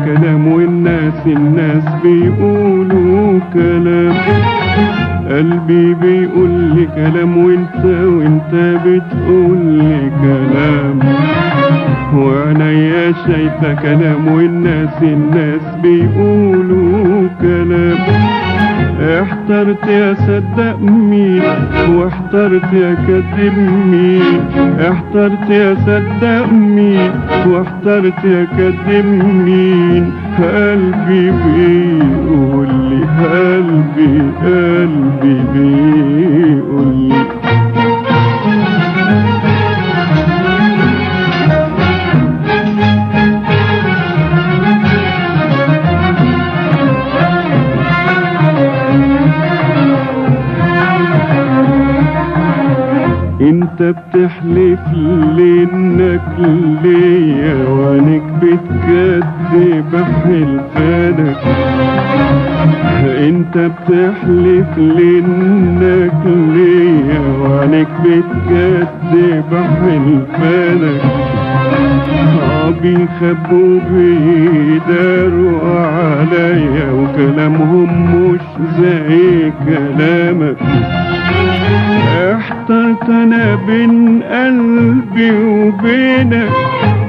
كلام الناس بيقولوا كلام. قلبي بيقول لي كلام وانت بتقول لي كلام. وعينيا شايفة كلام الناس بيقولوا كلام. احترت يا صدق مين واحترت يا كذب مين. احترت يا صدق مين واحترت يا كذب مين. قلبي بيقول لي قلبي بيقول لي انت بتحلف لي انك ليا وانك بتكذب حلفانك. انت بتحلف لي انك ليا وانك بتكذب حلفانك. بيخبوا بيداروا عليا وكلامهم مش زي كلامك. احترت انا بين قلبي وبينك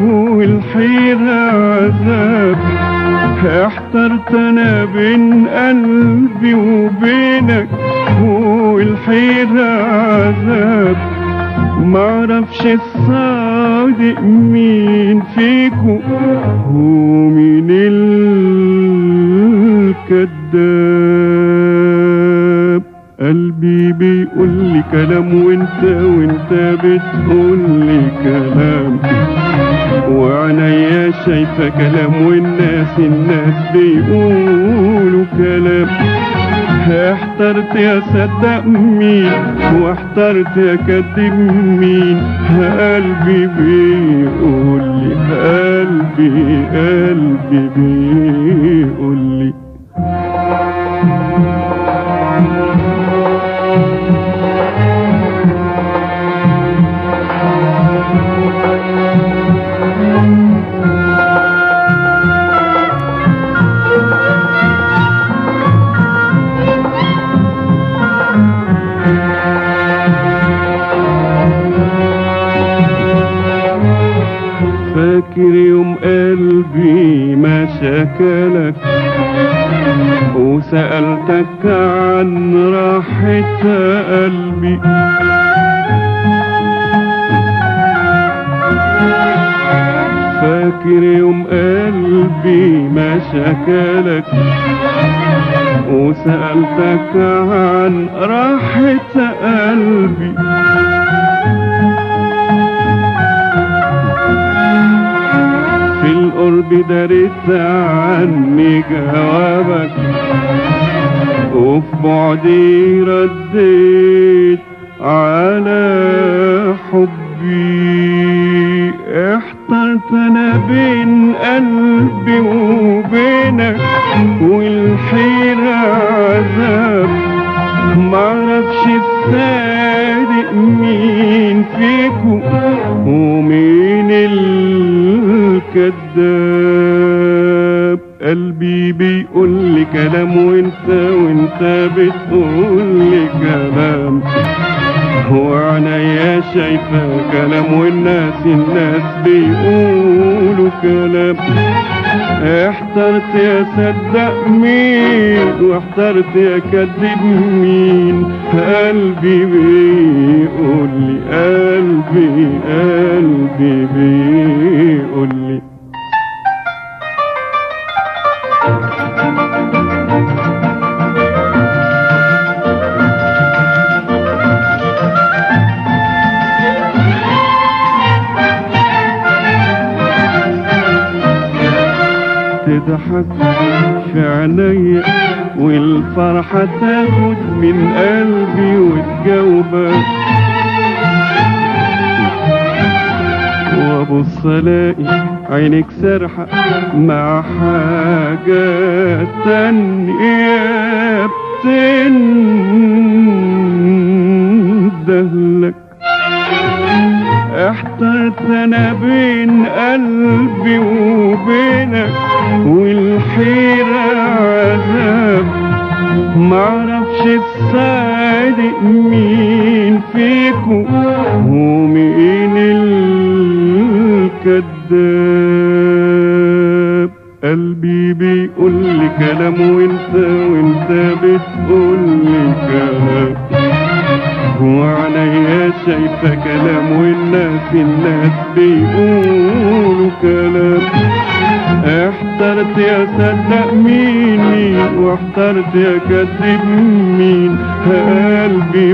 والحيرة عذاب. احترت انا بين قلبي وبينك والحيرة عذاب. معرفش الصادق مين فيكو ومين الكذاب. قلبي بيقول لي كلام وانت بتقول لي كلام. وعينيا شايفة كلام والناس بيقولوا كلام. احترت يا صدق مين واحترت يا كذب مين. قلبي بيقول لي قلبي بيقول لي فاكر يوم قلبي ما شكلك وسألتك عن راحة قلبي. فاكر يوم قلبي ما شكلك وسألتك عن راحة قلبي. في القرب دارت عني جوابك وفي بعدي رديت على حبي. احترت انا بين قلبي وبينك والحيرة عذاب. معرفش الصادق مين فيكو ومين الكذاب. قلبي بيقول لي كلام وانت بتقول لي كلام. وعينيا شايفة كلام والناس بيقولوا كلام. احترت يا صدق مين واحترت يا كذب مين. قلبي بيقول لي قلبي بيقول لي تضحك في عينيا والفرحة تاخد من قلبي وتجاوبك. وابص الاقي عينك سرحة مع حاجات تانية بتندهلك. احترت انا بين قلبي وبينك والحيرة عذاب، معرفش الصادق مين فيكو ومين الكذاب. قلبي بيقول لي كلام وانت بتقول لي كلام، وعليا شايفة كلام والناس بيقولوا كلام. احترت يا صدق مين واحترت يا كذب مين، قلبي